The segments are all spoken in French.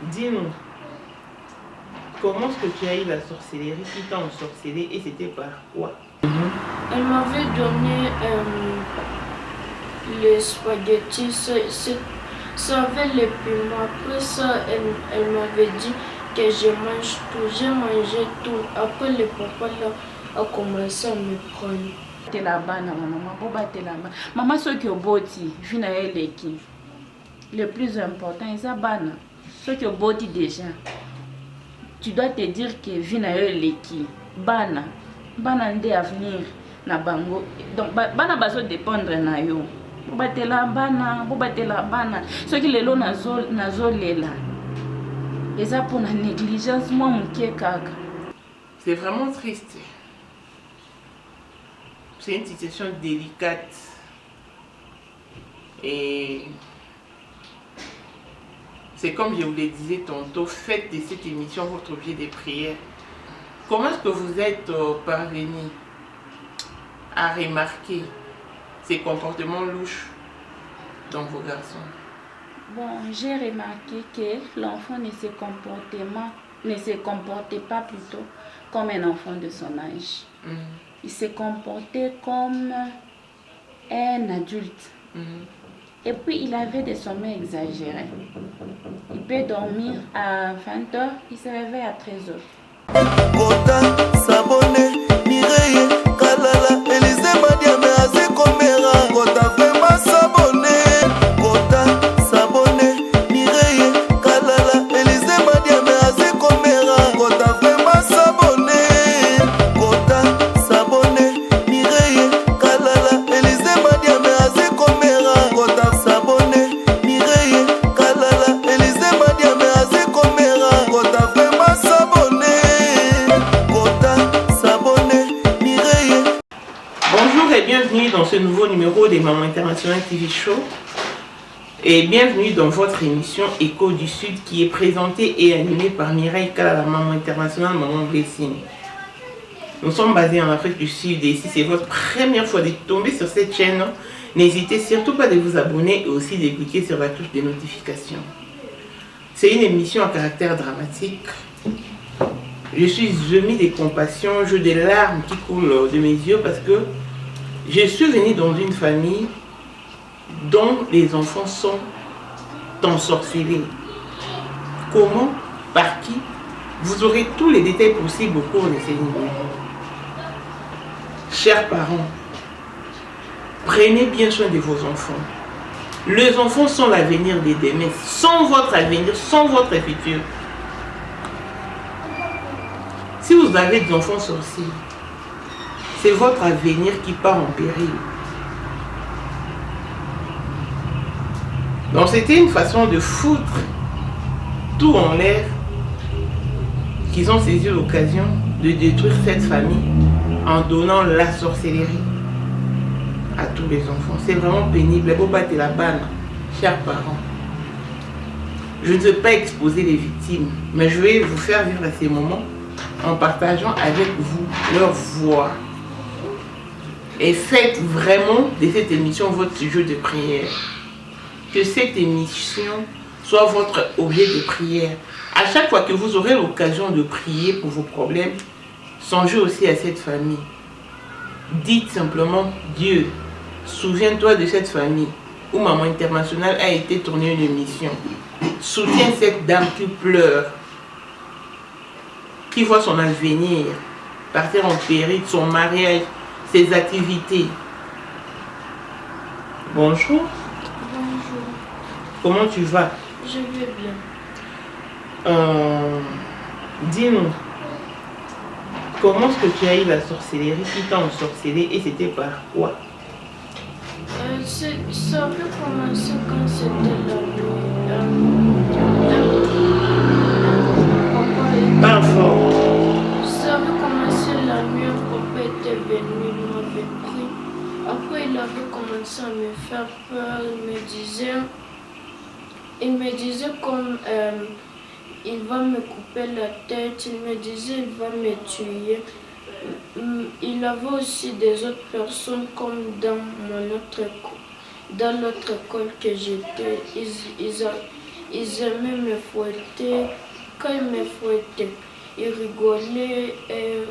Dis-nous, comment est-ce que tu as eu la sorcellerie? Qui t'a ensorcelé et c'était par quoi? Elle m'avait donné les spaghettis, ça avait les piments. Après ça, elle m'avait dit que je mange tout. J'ai mangé tout. Après, le papa là, a commencé à me prendre. Maman, ce qui est beau, le plus important, c'est ça. Ce qui est beau déjà. Tu dois te dire que vina leki bana nde avenir na bango, donc bana bazo dépendre na yo bobatela bana ce qui lelo nazo lela eza pour la négligence moi mukie kaka. C'est vraiment triste. C'est une situation délicate et c'est comme je vous le disais tantôt, faites de cette émission votre objet de prière. Comment est-ce que vous êtes parvenu à remarquer ces comportements louches dans vos garçons? Bon, j'ai remarqué que l'enfant ne se comportait pas plutôt comme un enfant de son âge. Il se comportait comme un adulte. Et puis il avait des sommeils exagérés. Il peut dormir à 20h, il se réveille à 13h. Dans ce nouveau numéro des Mamans Internationales TV Show et bienvenue dans votre émission Écho du Sud qui est présentée et animée par Mireille Kala, la Maman Internationale, Maman Blessing. Nous sommes basés en Afrique du Sud et si c'est votre première fois de tomber sur cette chaîne, n'hésitez surtout pas de vous abonner et aussi de cliquer sur la touche de notification. C'est une émission à caractère dramatique. Je suis gemie de compassion, j'ai des larmes qui coulent de mes yeux parce que je suis venue dans une famille dont les enfants sont ensorcelés. Comment? Par qui? Vous aurez tous les détails possibles au cours de ces vidéos. Chers parents, prenez bien soin de vos enfants. Les enfants sont l'avenir de demain. Sans votre avenir, sans votre futur. Si vous avez des enfants sorciers, c'est votre avenir qui part en péril. Donc c'était une façon de foutre tout en l'air qu'ils ont saisi l'occasion de détruire cette famille en donnant la sorcellerie à tous les enfants. C'est vraiment pénible. Faut battre la balle, chers parents. Je ne veux pas exposer les victimes, mais je vais vous faire vivre ces moments en partageant avec vous leur voix. Et faites vraiment de cette émission votre sujet de prière. Que cette émission soit votre objet de prière. À chaque fois que vous aurez l'occasion de prier pour vos problèmes, songez aussi à cette famille. Dites simplement, Dieu, souviens-toi de cette famille où Maman Internationale a été tournée une émission. Soutiens cette dame qui pleure, qui voit son avenir partir en péril, son mariage, ses activités. Bonjour. Bonjour. Comment tu vas? Je vais bien. Dis-nous, comment est-ce que tu as eu la sorcellerie? Qui t'a ensorcelé et c'était par quoi? Ça avait commencé quand c'était la nuit. Parle fort. Ça avait commencé la nuit, papa était venu, il m'avait pris. Après, il avait commencé à me faire peur. Il me disait comme il va me couper la tête, il me disait il va me tuer. Il avait aussi des autres personnes comme dans l'autre école que j'étais. ils aimaient me fouetter. Quand ils me fouettaient, ils rigolaient. Et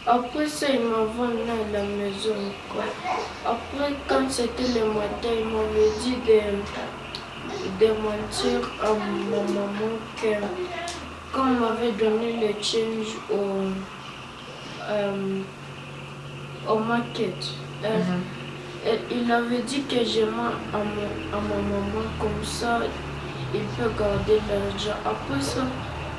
après ça, ils m'avaient emmené à la maison. Quoi. Après, quand c'était le matin, ils m'avaient dit de mentir à ma maman que quand on m'avait donné le change au market, il avait dit que je mens à ma maman, comme ça il peut garder l'argent. Après ça,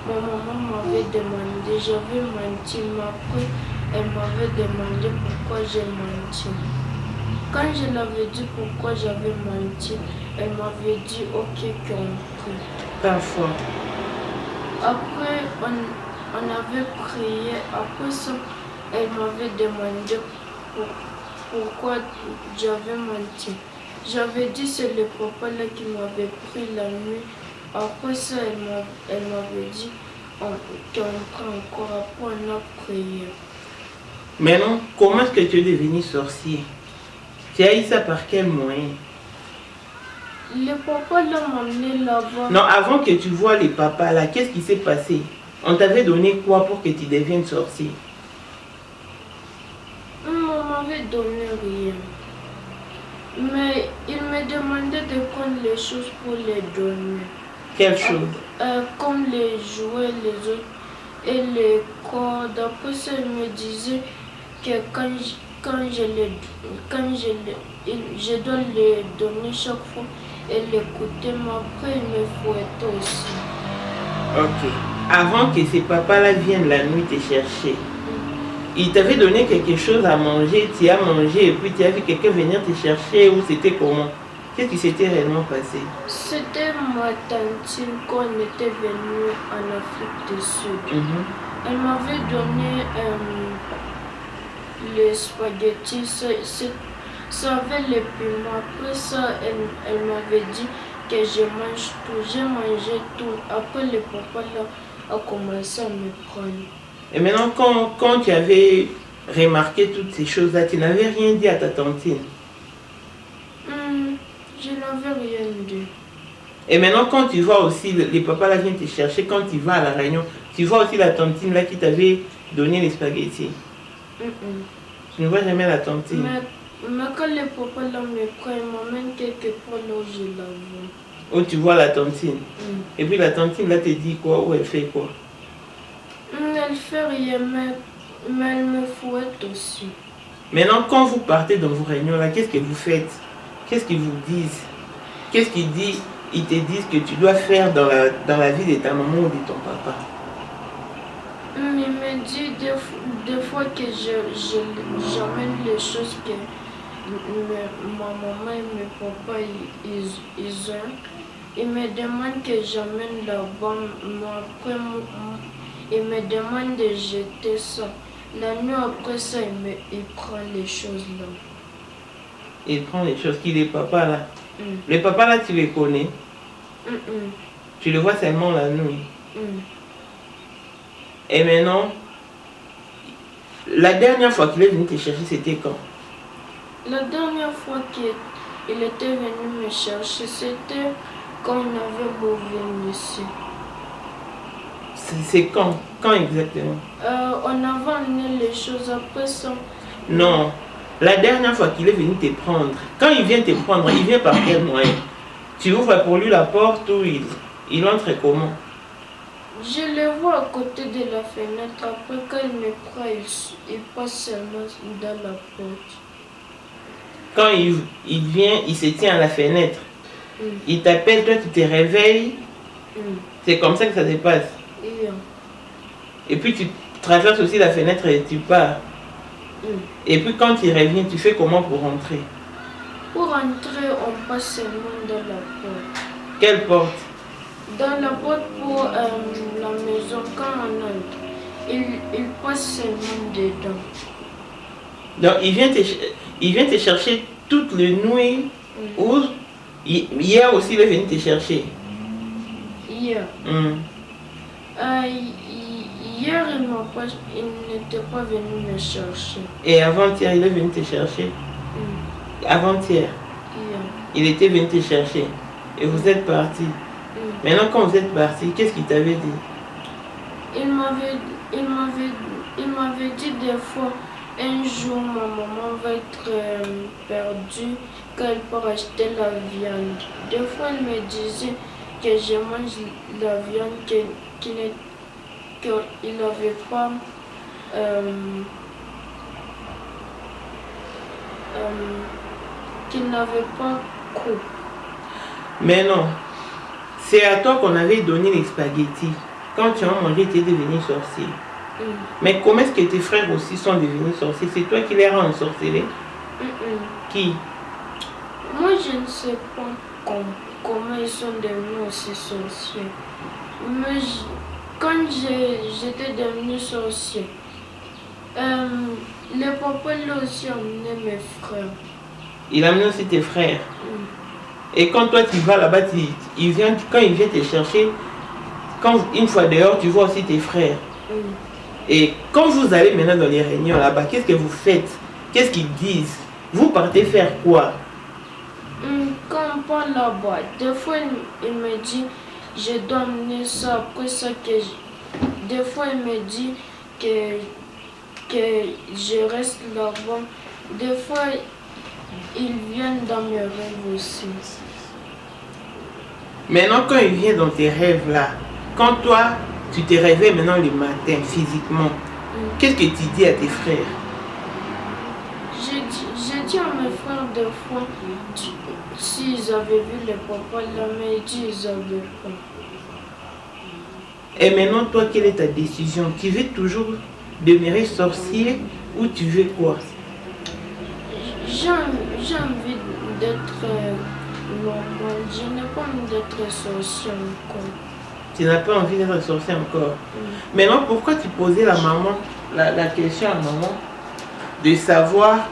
ma maman m'avait demandé, j'avais menti, mais après elle m'avait demandé pourquoi j'ai menti. Quand je l'avais dit pourquoi j'avais menti, elle m'avait dit ok compris. Parfois. Après on avait prié, après ça elle m'avait demandé pourquoi j'avais menti. J'avais dit c'est le papa là qui m'avait pris la nuit. Après ça, elle m'avait dit qu'on prend encore. Après, on a prié. Maintenant, comment est-ce que tu es devenu sorcier? Tu as eu ça par quel moyen? Le papa là m'a emmené là-bas. Non, avant que tu vois les papas là, qu'est-ce qui s'est passé? On t'avait donné quoi pour que tu deviennes sorcier? On m'avait donné rien. Mais il me demandait de prendre les choses pour les donner. Quelle chose? Comme les jouets, les autres et les cordes. Après ça, il me disait que je dois les donner chaque fois et l'écouter. Mais après, il me fouettait aussi. Ok. Avant que ces papas-là viennent la nuit te chercher, ils t'avaient donné quelque chose à manger, tu as mangé et puis tu as vu quelqu'un venir te chercher ou c'était comment? Qu'est-ce qui s'était réellement passé? C'était ma tantine quand on était venu en Afrique du Sud. Elle m'avait donné les spaghettis, ça avait les piments. Après ça, elle m'avait dit que je mange tout. J'ai mangé tout. Après, le papa là a commencé à me prendre. Et maintenant, quand tu avais remarqué toutes ces choses-là, tu n'avais rien dit à ta tantine? Je n'avais rien dit. Et maintenant, quand tu vois aussi, les papas là viennent te chercher, quand tu vas à la réunion, tu vois aussi la tantine là qui t'avait donné les spaghettis. Tu ne vois jamais la tantine. Mais quand le papa là me prend, il m'emmène quelque part là où je la vois. Où tu vois la tantine. Et puis la tantine là te dit quoi, ou elle fait quoi? Elle fait rien, mais elle me fouette aussi. Maintenant, quand vous partez dans vos réunions là, qu'est-ce que vous faites? Qu'est-ce qu'ils vous disent? Qu'est-ce qu'ils disent? Ils te disent que tu dois faire dans la vie de ta maman ou de ton papa. Il me dit des fois que j'amène les choses que ma maman et mes papas ils ont. Il me demande que j'amène là-bas. Après, il me demande de jeter ça. La nuit après ça, il prend les choses là. Il prend les choses qui les papas là. Les papas là, tu les connais? Tu les vois seulement la nuit. Et maintenant, la dernière fois qu'il est venu te chercher, c'était quand? La dernière fois qu'il était venu me chercher, c'était quand on avait beau ici. C'est quand? Quand exactement? On avait amené les choses après ça. Non. La dernière fois qu'il est venu te prendre, quand il vient te prendre, il vient par quel moyen? Tu ouvres pour lui la porte ou il entre comment? Je le vois à côté de la fenêtre. Après, quand il me prend, il passe seulement dans la porte. Quand il vient, il se tient à la fenêtre. Il t'appelle, toi tu te réveilles. C'est comme ça que ça se passe. Et puis tu traverses aussi la fenêtre et tu pars. Et puis quand il revient, tu fais comment pour rentrer? Pour rentrer, on passe seulement dans la porte. Quelle porte? Dans la porte pour la maison, quand on entre, il passe seulement dedans. Donc il vient te chercher toute la nuit ou hier aussi il est venu te chercher? Hier. Hier, il n'était pas venu me chercher. Et avant-hier, il est venu te chercher? Avant-hier? Hier. Il était venu te chercher. Et vous êtes partis? Maintenant, quand vous êtes parti, qu'est-ce qu'il t'avait dit? Il m'avait dit des fois, un jour ma maman va être perdue quand elle part acheter la viande. Des fois, elle me disait que je mange la viande qu'il n'avait pas qu'il n'avait pas coupé. Mais non, c'est à toi qu'on avait donné les spaghettis. Quand tu as mangé, tu es devenu sorcier. Mais comment est-ce que tes frères aussi sont devenus sorciers? C'est toi qui les rends ensorcelés? Qui? Moi, je ne sais pas comment ils sont devenus aussi sorciers. Mais quand j'étais devenu sorcier, le papa l'a aussi amené mes frères. Il a amené aussi tes frères? Et quand toi tu vas là-bas, quand il vient te chercher, une fois dehors, tu vois aussi tes frères. Et quand vous allez maintenant dans les réunions là-bas, qu'est-ce que vous faites? Qu'est-ce qu'ils disent? Vous partez faire quoi? Quand on parle là-bas, des fois il me dit je dois amener ça, après ça des fois il me dit que je reste là-bas. Des fois ils viennent dans mes rêves aussi. Maintenant quand il vient dans tes rêves là, quand toi tu te réveilles maintenant le matin physiquement, qu'est-ce que tu dis à tes frères? J'ai dit à mes frères des fois, s'ils avaient vu le papa là, mais ils n'avaient pas. Et maintenant toi, quelle est ta décision? Tu veux toujours demeurer sorcier ou tu veux quoi? J'ai envie d'être normal, je n'ai pas envie d'être sorcier encore. Tu n'as pas envie d'être sorcier encore? Maintenant, pourquoi tu posais la question à maman de savoir,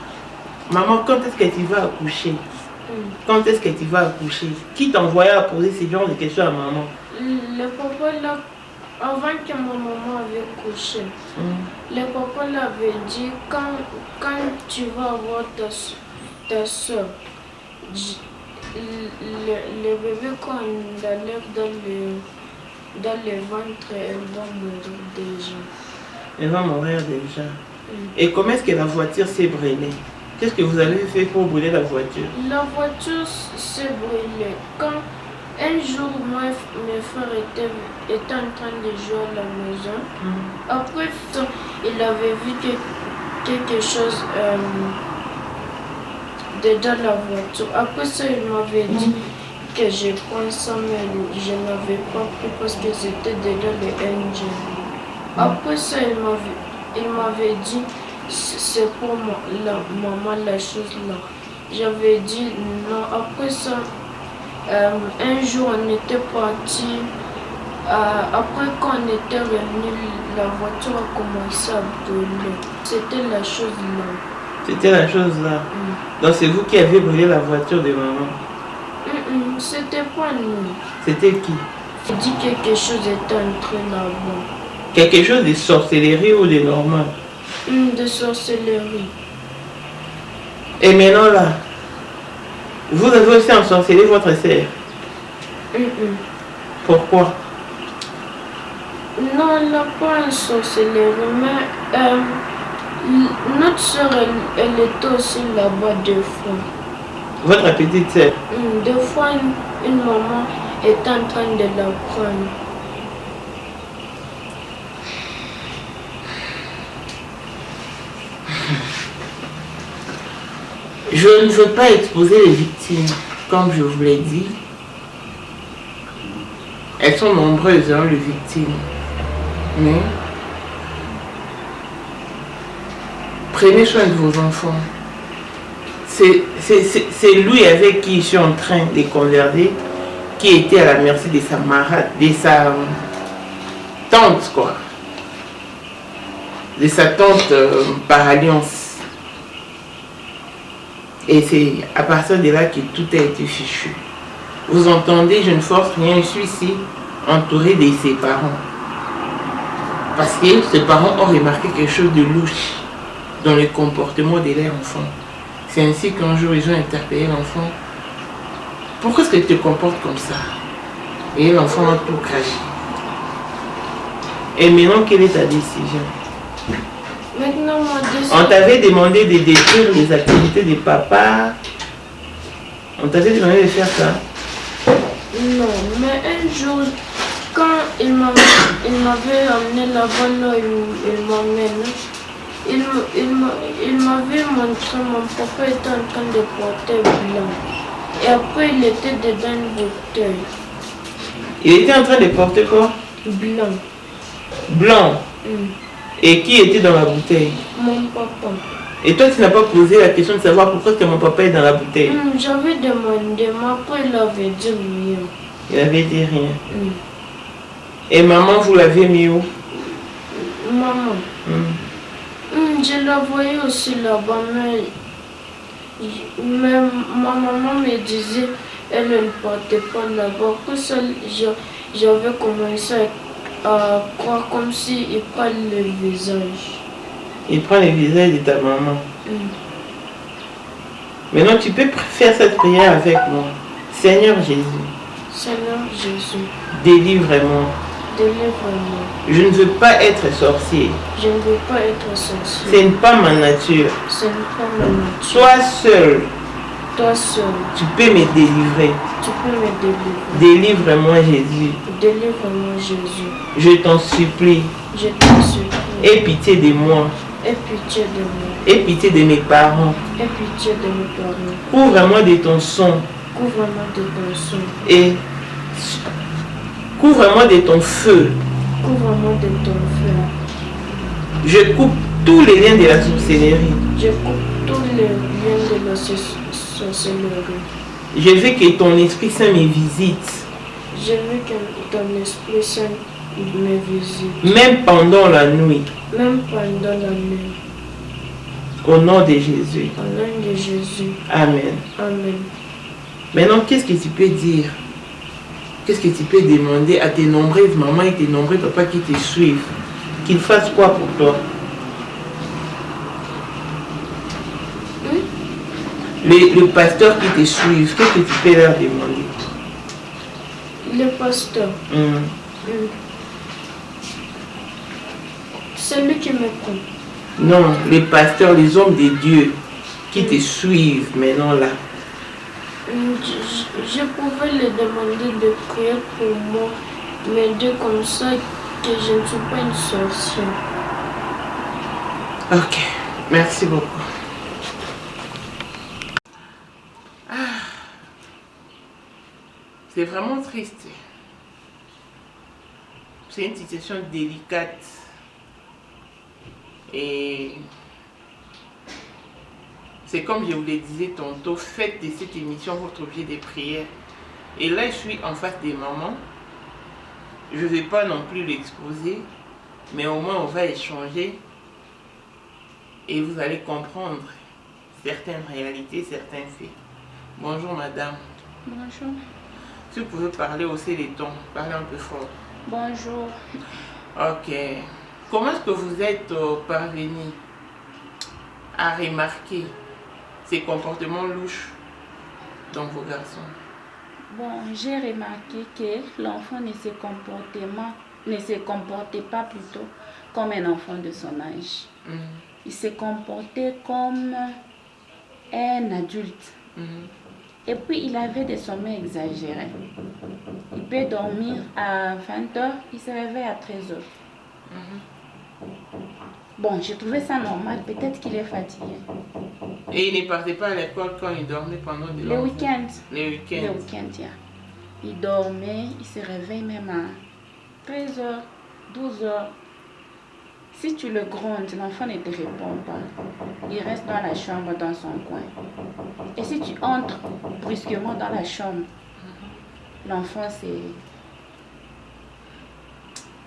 maman, quand est-ce que tu vas accoucher? Quand est-ce que tu vas accoucher? Qui t'envoyait à poser ce genre de questions à maman? Le papa là, avant que ma maman avait couché, le papa l'avait dit, quand tu vas avoir ta soeur, le bébé quand il la lève dans le ventre, elle va mourir déjà. Elle va mourir déjà. Et comment est-ce que la voiture s'est brûlée? Qu'est-ce que vous avez fait pour brûler la voiture? La voiture s'est brûlée. Quand un jour, mes frères étaient en train de jouer à la maison. Après, il avait vu quelque chose dedans la voiture. Après ça, il m'avait dit que je prends ça, mais je n'avais pas pris parce que c'était dedans le engine. Après ça, il m'avait dit c'est pour maman la chose là. J'avais dit non. Après ça, un jour on était parti. Après quand on était revenu, la voiture a commencé à brûler. C'était la chose là. C'était la chose là. Donc c'est vous qui avez brûlé la voiture de maman? C'était pas nous. C'était qui? Il dit quelque chose était entré là-bas. Quelque chose de sorcellerie ou de normal? De sorcellerie. Et maintenant là, vous avez aussi ensorcelé votre sœur? Pourquoi? Non, elle n'a pas ensorcelé, mais notre soeur, elle était aussi là-bas deux fois. Votre petite sœur? Deux fois, une maman est en train de la prendre. Je ne veux pas exposer les victimes, comme je vous l'ai dit. Elles sont nombreuses, hein, les victimes. Mais prenez soin de vos enfants. C'est lui avec qui je suis en train de converser, qui était à la merci de sa marade, de sa tante, quoi. De sa tante par alliance. Et c'est à partir de là que tout a été fichu. Vous entendez, je ne force rien, je suis ici entouré de ses parents. Parce que ses parents ont remarqué quelque chose de louche dans le comportement de leur enfant. C'est ainsi qu'un jour ils ont interpellé l'enfant. Pourquoi est-ce que tu te comportes comme ça? Et l'enfant a tout craché. Et maintenant, quelle est ta décision? Maintenant, ma décision... On t'avait demandé de détruire les activités de papa. On t'avait demandé de faire ça. Non, mais un jour, quand il m'avait amené là-bas, là, il m'amène. Il m'avait montré, mon papa était en train de porter blanc. Et après, il était dedans une bouteille. Il était en train de porter quoi? Blanc. Blanc. Et qui était dans la bouteille? Mon papa. Et toi, tu n'as pas posé la question de savoir pourquoi que mon papa est dans la bouteille? J'avais demandé, mais après, il avait dit rien. Il avait dit rien. Et maman, vous l'avez mis où? Maman. Je la voyais aussi là-bas, mais ma maman me disait, elle ne partait pas là-bas. Pour ça, j'avais commencé à croire comme s'il prend le visage. Il prend le visage de ta maman. Maintenant, tu peux faire cette prière avec moi. Seigneur Jésus. Seigneur Jésus. Délivre-moi. Délivre-moi. Je ne veux pas être sorcier. Je ne veux pas être sorcier. Ce n'est pas ma nature. Ce n'est pas ma nature. Toi seul. Toi seul. Tu peux me délivrer. Tu peux me délivrer. Délivre-moi Jésus. Délivre-moi Jésus. Je t'en supplie. Je t'en supplie. Aie pitié de moi. Aie pitié de moi. Aie pitié de mes parents. Aie pitié de mes parents. Couvre-moi de ton sang. Couvre-moi de ton sang. Et couvre-moi de ton feu. Couvre-moi de ton feu. Je coupe tous les liens de la sorcellerie. Je coupe tous les liens de la sorcellerie. Je veux que ton Esprit Saint me visite. Je veux que ton Esprit Saint me visite. Même pendant la nuit. Même pendant la nuit. Au nom de Jésus. Au nom de Jésus. Amen. Amen. Maintenant, qu'est-ce que tu peux dire? Qu'est-ce que tu peux demander à tes nombreuses mamans et tes nombreux papas qui te suivent? Qu'ils fassent quoi pour toi? Le pasteur qui te suit, qu'est-ce que tu peux leur demander? Le pasteur. C'est lui qui me prend. Non, les pasteurs, les hommes de Dieu qui te suivent maintenant là. Je pouvais les demander de prier pour moi, m'aider comme ça, que je ne suis pas une sorcière. Ok, merci beaucoup. C'est vraiment triste. C'est une situation délicate. Et c'est comme je vous le disais tantôt, faites de cette émission votre objet de prière. Et là, je suis en face des mamans. Je ne vais pas non plus l'exposer, mais au moins on va échanger et vous allez comprendre certaines réalités, certains faits. Bonjour madame. Bonjour. Si vous pouvez parler aussi les tons, parlez un peu fort. Bonjour. Ok. Comment est-ce que vous êtes parvenu à remarquer ces comportements louches dans vos garçons? Bon, j'ai remarqué que l'enfant ne se comportait pas plutôt comme un enfant de son âge. Il se comportait comme un adulte. Et puis, il avait des sommeils exagérés. Il peut dormir à 20h, il se réveille à 13h. Bon, j'ai trouvé ça normal. Peut-être qu'il est fatigué. Et il ne partait pas à l'école quand il dormait pendant des Les week-ends. Les week-ends. Les week-ends, yeah. Il dormait, il se réveille même à 13h, 12h. Si tu le grondes, l'enfant ne te répond pas. Il reste dans la chambre, dans son coin. Et si tu entres brusquement dans la chambre, l'enfant c'est...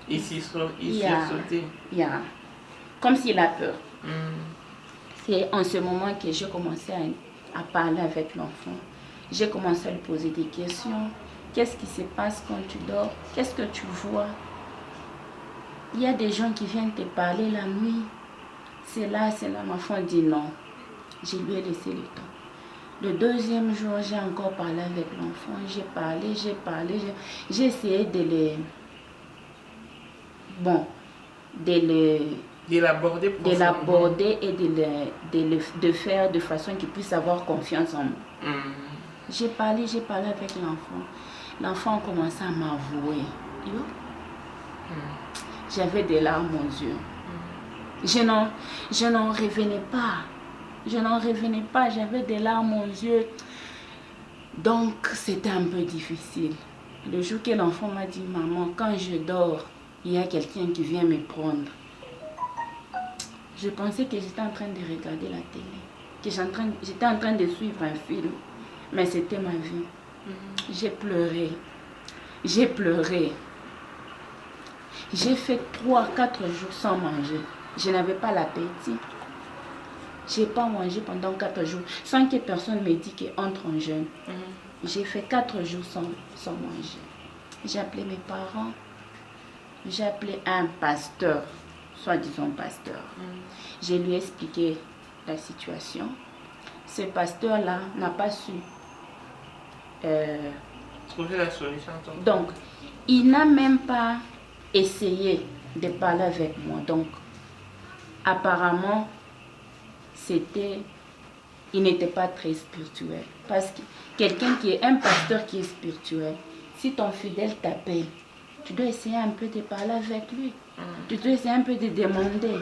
Il s'est sauté. Yeah. Comme s'il a peur. C'est en ce moment que j'ai commencé à parler avec l'enfant. J'ai commencé à lui poser des questions. Qu'est-ce qui se passe quand tu dors? Qu'est-ce que tu vois? Il y a des gens qui viennent te parler la nuit. C'est là. L'enfant dit non. Je lui ai laissé le temps. Le deuxième jour, j'ai encore parlé avec l'enfant. J'ai parlé. J'ai essayé de les... Bon, De l'aborder et de faire de façon qu'il puisse avoir confiance en moi. J'ai parlé avec l'enfant. L'enfant a commencé à m'avouer. J'avais des larmes aux yeux. Je n'en revenais pas. J'avais des larmes aux yeux. Donc, c'était un peu difficile. Le jour que l'enfant m'a dit, maman, quand je dors, il y a quelqu'un qui vient me prendre. Je pensais que j'étais en train de regarder la télé, que j'étais en train de suivre un film, mais c'était ma vie. J'ai pleuré. J'ai fait 3-4 jours sans manger. Je n'avais pas l'appétit. Je n'ai pas mangé pendant 4 jours, sans que personne me dise qu'entre en jeûne. J'ai fait 4 jours sans manger. J'ai appelé mes parents. J'ai appelé un pasteur, soi-disant pasteur. Je lui ai expliqué la situation. Ce pasteur-là n'a pas su trouver la solution. Donc, il n'a même pas essayé de parler avec moi. Donc, apparemment, il n'était pas très spirituel. Parce que quelqu'un qui est un pasteur qui est spirituel, si ton fidèle t'appelle, tu dois essayer un peu de parler avec lui. Tu dois essayer un peu de demander.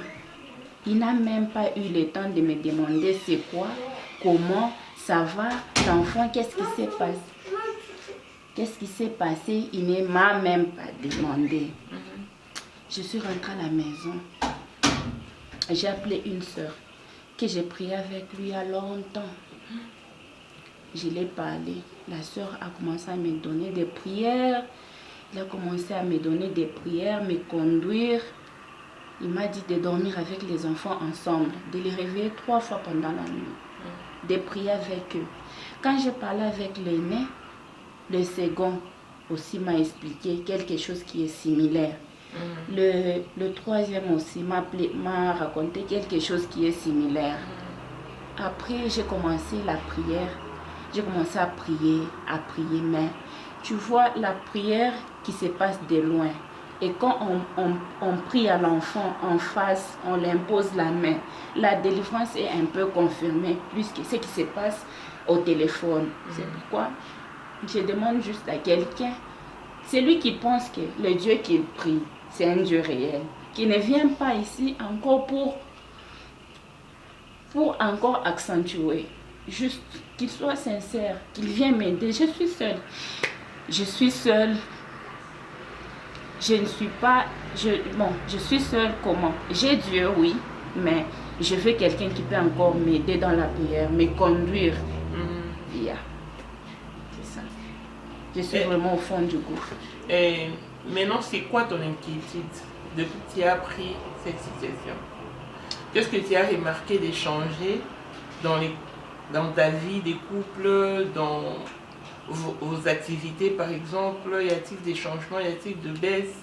Il n'a même pas eu le temps de me demander c'est quoi, comment, ça va, l'enfant, qu'est-ce qui s'est passé. Qu'est-ce qui s'est passé? Il ne m'a même pas demandé. Je suis rentrée à la maison. J'ai appelé une soeur que j'ai prié avec lui il y a longtemps. Je l'ai parlé. La soeur a commencé à me donner des prières. Il a commencé à me donner des prières, me conduire. Il m'a dit de dormir avec les enfants ensemble, de les réveiller 3 fois pendant la nuit, de prier avec eux. Quand je parlais avec l'aîné, le second aussi m'a expliqué quelque chose qui est similaire. Le troisième aussi m'a raconté quelque chose qui est similaire. Après, j'ai commencé la prière. J'ai commencé à prier, mais tu vois la prière qui se passe de loin. Et quand on prie à l'enfant en face, on l'impose la main. La délivrance est un peu confirmée, plus que ce qui se passe au téléphone. C'est pourquoi je demande juste à quelqu'un, celui qui pense que le Dieu qu'il prie, c'est un Dieu réel, qui ne vient pas ici encore pour encore accentuer. Juste qu'il soit sincère, qu'il vienne m'aider. Je suis seule. Je suis seule. Je ne suis pas... je suis seule comment? J'ai Dieu, oui, mais je veux quelqu'un qui peut encore m'aider dans la prière, me conduire. C'est ça. Je suis vraiment au fond du gouffre. Et maintenant, c'est quoi ton inquiétude depuis que tu as appris cette situation? Qu'est-ce que tu as remarqué de changer dans ta vie des couples, dans vos activités par exemple? Y a-t-il des changements, y a-t-il de baisse?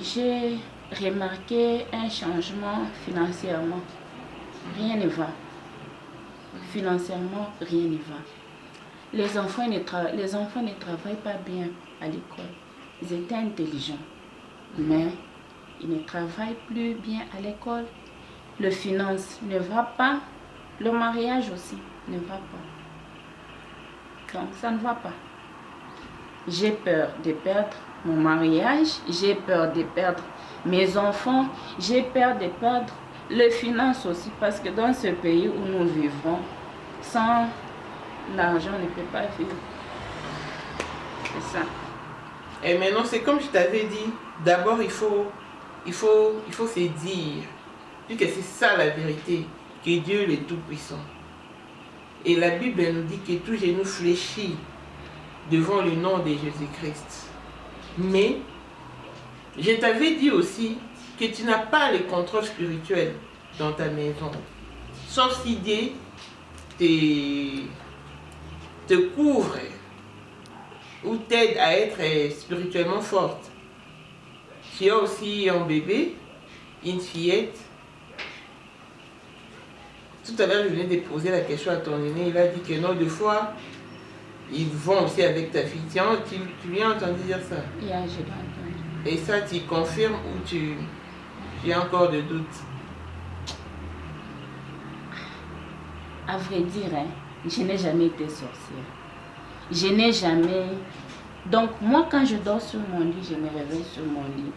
J'ai remarqué un changement financièrement. Rien ne va. Financièrement, rien ne va. Les enfants ne travaillent pas bien à l'école. Ils étaient intelligents, mais ils ne travaillent plus bien à l'école. Le finance ne va pas. Le mariage aussi ne va pas. Donc, ça ne va pas. J'ai peur de perdre mon mariage. J'ai peur de perdre mes enfants. J'ai peur de perdre les finances aussi. Parce que dans ce pays où nous vivons, sans l'argent, on ne peut pas vivre. C'est ça. Et maintenant, c'est comme je t'avais dit. D'abord, il faut se dire que c'est ça la vérité. Que Dieu est tout-puissant. Et la Bible nous dit que tout genou fléchit devant le nom de Jésus-Christ. Mais, je t'avais dit aussi que tu n'as pas le contrôle spirituel dans ta maison. Sauf si Dieu te couvre ou t'aide à être spirituellement forte. Tu as aussi un bébé, une fillette. Tout à l'heure, je venais de poser la question à ton aîné. Il a dit que non, deux fois, ils vont aussi avec ta fille. Tiens, tu lui as entendu dire ça? Yeah, je l'ai entendu. Et ça, tu confirmes ou tu as encore de doutes? À vrai dire, hein, je n'ai jamais été sorcière. Je n'ai jamais... Donc, moi, quand je dors sur mon lit, je me réveille sur mon lit.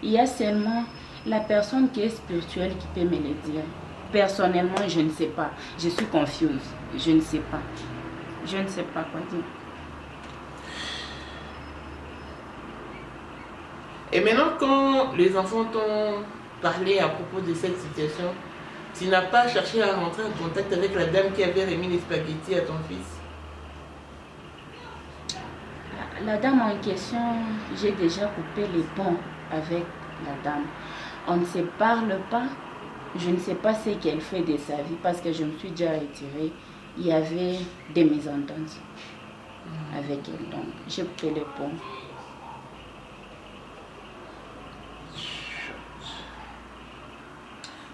Il y a seulement la personne qui est spirituelle qui peut me le dire. Personnellement, je ne sais pas. Je suis confuse. Je ne sais pas. Je ne sais pas quoi dire. Et maintenant, quand les enfants t'ont parlé à propos de cette situation, tu n'as pas cherché à rentrer en contact avec la dame qui avait remis les spaghettis à ton fils? La dame en question, j'ai déjà coupé les ponts avec la dame. On ne se parle pas. Je ne sais pas ce qu'elle fait de sa vie parce que je me suis déjà retirée. Il y avait des mésententes avec elle. Donc, j'ai coupé les ponts.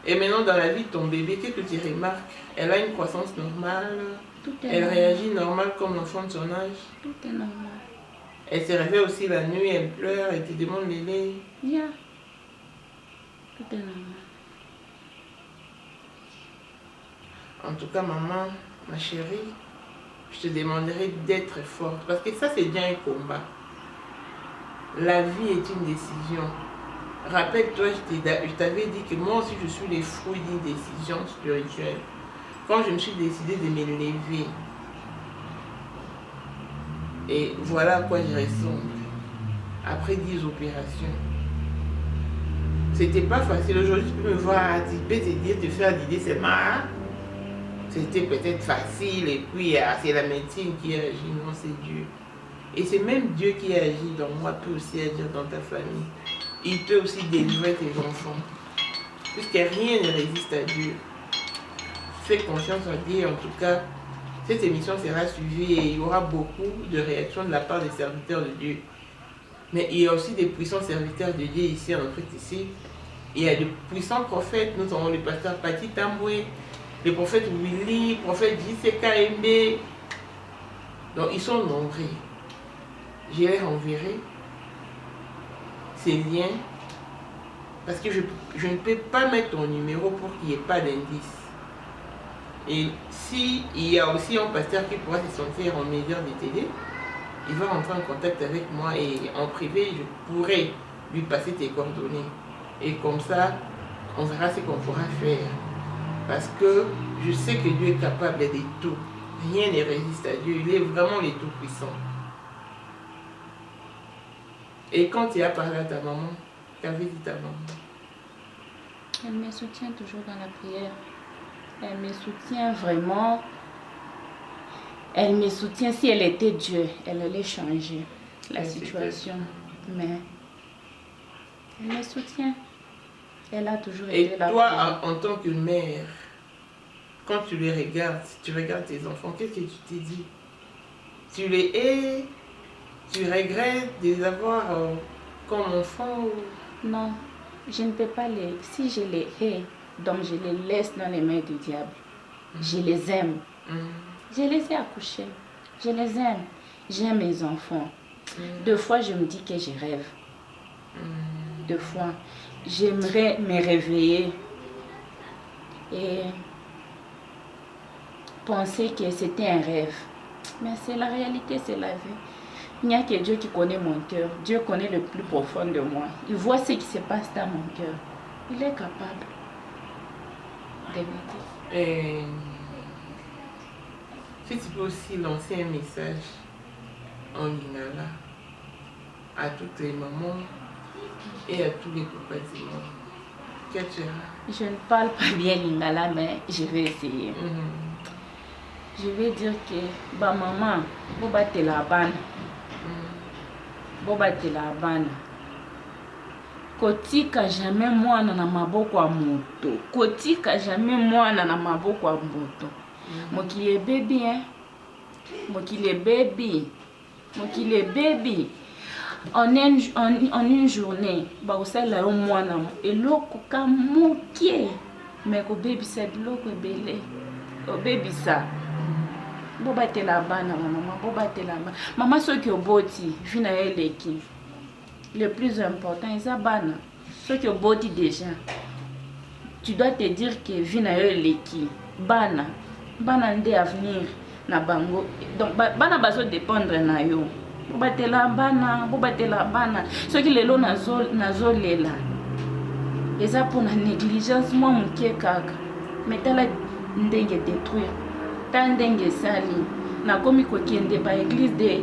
Et maintenant, dans la vie de ton bébé, qu'est-ce que tu remarques? Elle a une croissance normale? Tout est Elle normal. réagit normal comme l'enfant de son âge? Tout est normal. Elle se réveille aussi la nuit, elle pleure, elle te demande les lait? Yeah. Tout est normal. En tout cas, maman, ma chérie, je te demanderai d'être forte. Parce que ça, c'est bien un combat. La vie est une décision. Rappelle-toi, je t'avais dit que moi aussi, je suis le fruit d'une décision spirituelle. Quand je me suis décidée de me lever, et voilà à quoi je ressemble. Après 10 opérations. C'était pas facile. Aujourd'hui, tu peux me voir, tu peux te dire, te faire l'idée, c'est marrant. C'était peut-être facile et puis c'est la médecine qui agit, non, c'est Dieu. Et c'est même Dieu qui agit dans moi, peut aussi agir dans ta famille. Il peut aussi délivrer tes enfants. Puisque rien ne résiste à Dieu. Fais confiance en Dieu. En tout cas, cette émission sera suivie et il y aura beaucoup de réactions de la part des serviteurs de Dieu. Mais il y a aussi des puissants serviteurs de Dieu ici, en fait, ici. Il y a de puissants prophètes. Nous avons le pasteur Pati Tamboué, le prophète Willy, le prophète JCKMB. Donc, ils sont nombreux. Je les renverrai ces liens parce que je ne peux pas mettre ton numéro pour qu'il n'y ait pas d'indice. Et s'il y a aussi un pasteur qui pourra se sentir en mesure de t'aider, il va rentrer en contact avec moi et en privé, je pourrai lui passer tes coordonnées. Et comme ça, on verra ce qu'on pourra faire. Parce que je sais que Dieu est capable de tout. Rien ne résiste à Dieu. Il est vraiment le Tout-Puissant. Et quand tu as parlé à ta maman, qu'avait dit ta maman? Elle me soutient toujours dans la prière. Elle me soutient vraiment. Elle me soutient. Si elle était Dieu, elle allait changer la situation. Mais elle me soutient. Elle a toujours été là. Et toi, en tant que mère, quand tu les regardes, tu regardes tes enfants, qu'est-ce que tu t'es dit? Tu les hais? Tu regrettes de les avoir comme enfants? Non, je ne peux pas les... Si je les hais, donc je les laisse dans les mains du diable. Je les aime. Je les ai accouchés. Je les aime. J'aime mes enfants. Deux fois, je me dis que je rêve. Deux fois. J'aimerais me réveiller et penser que c'était un rêve. Mais c'est la réalité, c'est la vie. Il n'y a que Dieu qui connaît mon cœur. Dieu connaît le plus profond de moi. Il voit ce qui se passe dans mon cœur. Il est capable de me dire. Et si tu peux aussi lancer un message en lingala à toutes les mamans et à tous les papas du monde, qu'est-ce que tu as? Je ne parle pas bien lingala, mais je vais essayer. Je vais dire que ba maman, boba te la bana. Boba te la bana. Kotika jamais mwana na maboko ya moto. Kotika jamais mwana na maboko ya moto. Mokili baby, hein? Mokili baby. Mokili baby. En une journée, ba osala yo mwana eloko ka mokie. mais kobebisa biloko ebele obebisa bobatela bana bamama bobatela bana mama soki oboti vi na yo eleki le plus important eza bana soki oboti déjà tu dois te dire que vi na yo eleki bana nde avenir na bango donc bana bazodépendre na yo bobatela bana soki lelo nazolela eza mpona négligence mwa moke kaka mais tala ndenge détruire ta ndenge esali nakomi kokende baéglise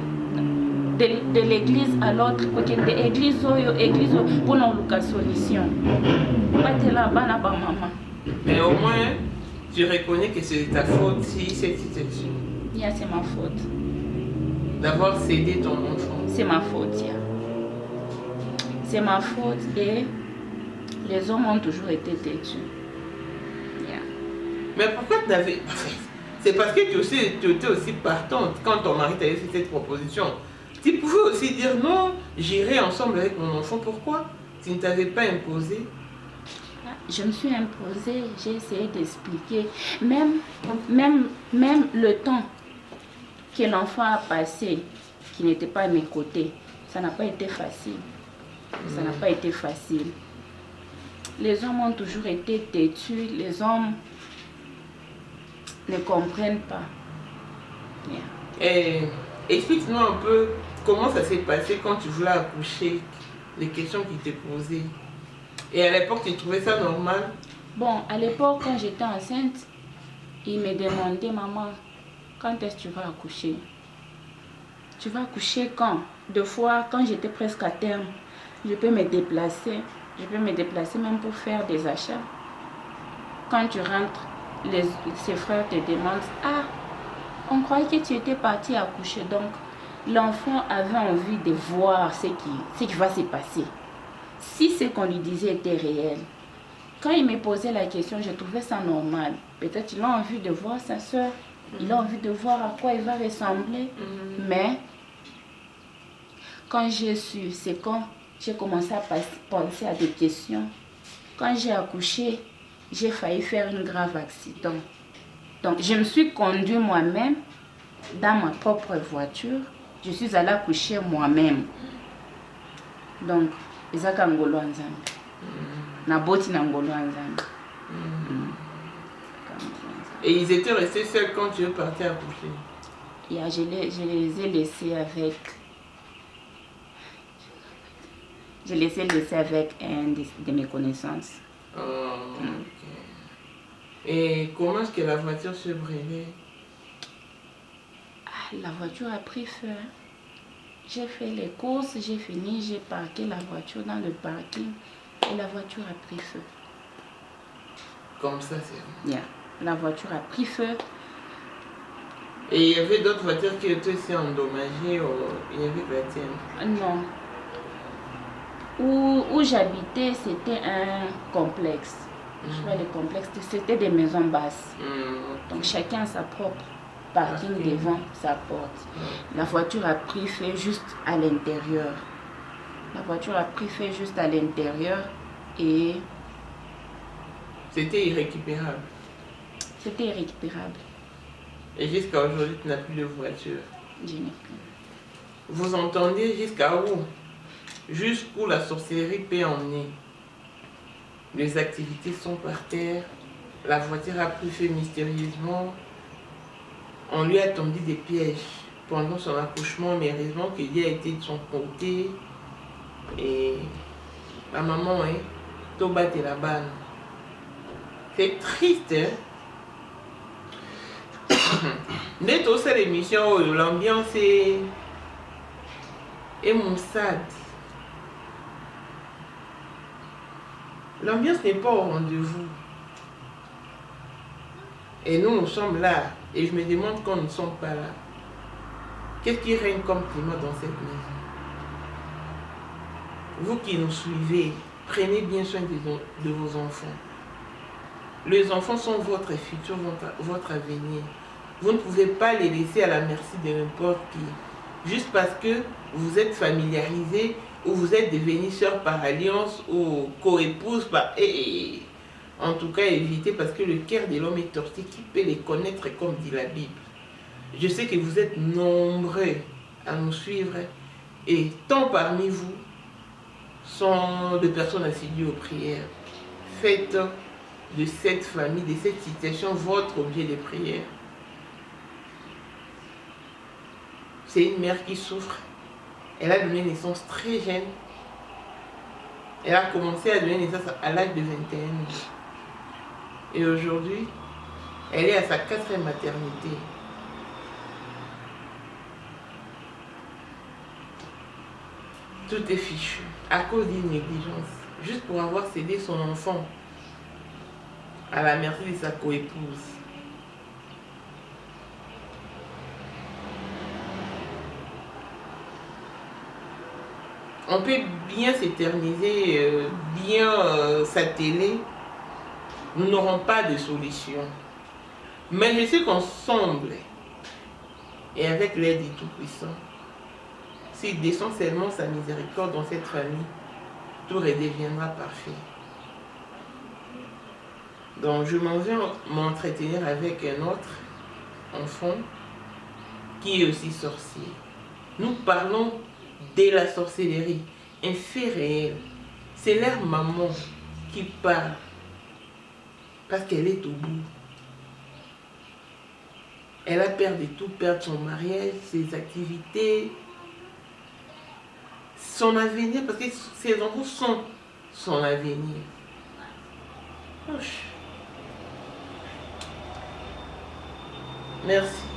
de l'église à l'autre kokende église oyo mpona oluka solution batela bana bamama. Mais au moins tu reconnais que c'est ta faute si cette situation. Yeah, c'est ma faute d'avoir cédé ton enfant. C'est ma faute, yeah. C'est ma faute et les hommes ont toujours été têtus. Yeah. Mais pourquoi tu n'avais... C'est parce que tu étais aussi partante quand ton mari t'avait fait cette proposition. Tu pouvais aussi dire non, j'irai ensemble avec mon enfant. Pourquoi tu ne t'avais pas imposé? Je me suis imposée, j'ai essayé d'expliquer. Même le temps que l'enfant a passé, qui n'était pas à mes côtés, ça n'a pas été facile. Ça n'a pas été facile. Les hommes ont toujours été têtus, les hommes ne comprennent pas. Yeah. Et explique-nous un peu comment ça s'est passé quand tu voulais accoucher, les questions qui t'étaient posées. Et à l'époque, tu trouvais ça normal? Bon, à l'époque, quand j'étais enceinte, il me demandait, maman, quand est-ce que tu vas accoucher? Tu vas accoucher quand? Deux fois, quand j'étais presque à terme, je peux me déplacer. Je peux me déplacer même pour faire des achats. Quand tu rentres, ses frères te demandent, ah, on croyait que tu étais parti accoucher. Donc, l'enfant avait envie de voir ce qui va se passer. Si ce qu'on lui disait était réel. Quand il me posait la question, je trouvais ça normal. Peut-être qu'il a envie de voir sa soeur. Il a envie de voir à quoi il va ressembler. Mais, quand j'ai su, c'est quand j'ai commencé à penser à des questions. Quand j'ai accouché, j'ai failli faire un grave accident. Donc, je me suis conduite moi-même dans ma propre voiture. Je suis allée accoucher moi-même. Donc, ezaka ngolo nzambe. Na boti na ngolo nzambe. Et ils étaient restés seuls quand tu es parti accoucher? Yeah, je les ai laissés avec... Je les ai laissés avec un de mes connaissances. Oh, ok. Et comment est-ce que la voiture se brûlait? La voiture a pris feu. J'ai fait les courses, j'ai fini, j'ai parqué la voiture dans le parking et la voiture a pris feu. Comme ça, c'est... Yeah. La voiture a pris feu. Et il y avait d'autres voitures qui étaient aussi endommagées ou il y avait que la tienne? Non. Où j'habitais, c'était un complexe. Je vois les complexes, c'était des maisons basses. Donc chacun a sa propre parking devant sa porte. La voiture a pris feu juste à l'intérieur. La voiture a pris feu juste à l'intérieur et... C'était irrécupérable. C'était irrécupérable. Et jusqu'à aujourd'hui, tu n'as plus de voiture? Je n'ai plus. Vous entendez jusqu'à où? Jusqu'où la sorcellerie peut emmener? Les activités sont par terre. La voiture a pris feu mystérieusement. On lui a tendu des pièges pendant son accouchement, mais heureusement que Dieu a été de son côté. Et la maman, hein, Toba de la banne. C'est triste, hein? Net aussi l'émission, l'ambiance est maussade. L'ambiance n'est pas au rendez-vous. Et nous sommes là. Et je me demande quand nous ne sommes pas là. Qu'est-ce qui règne comme climat dans cette maison? Vous qui nous suivez, prenez bien soin de vos enfants. Les enfants sont votre futur, votre avenir. Vous ne pouvez pas les laisser à la merci de n'importe qui. Juste parce que vous êtes familiarisés ou vous êtes devenus sœurs par alliance ou co-épouses par... en tout cas éviter, parce que le cœur de l'homme est tortillé, qui peut les connaître comme dit la Bible. Je sais que vous êtes nombreux à nous suivre et tant parmi vous sont des personnes assidues aux prières. Faites de cette famille, de cette situation, votre objet de prière. C'est une mère qui souffre. Elle a donné naissance très jeune. Elle a commencé à donner naissance à l'âge de 21 ans. Et aujourd'hui, elle est à sa 4e maternité. Tout est fichu à cause d'une négligence. Juste pour avoir cédé son enfant à la merci de sa coépouse. On peut bien s'éterniser, bien s'atteler. Nous n'aurons pas de solution. Mais je sais qu'ensemble, et avec l'aide du Tout-Puissant, s'il descend seulement sa miséricorde dans cette famille, tout redeviendra parfait. Donc je m'en vais m'entretenir avec un autre enfant qui est aussi sorcier. Nous parlons de la sorcellerie, un fait réel. C'est leur maman qui parle parce qu'elle est au bout. Elle a peur de tout, perdre son mariage, ses activités, son avenir, parce que ses enfants sont son avenir. Merci.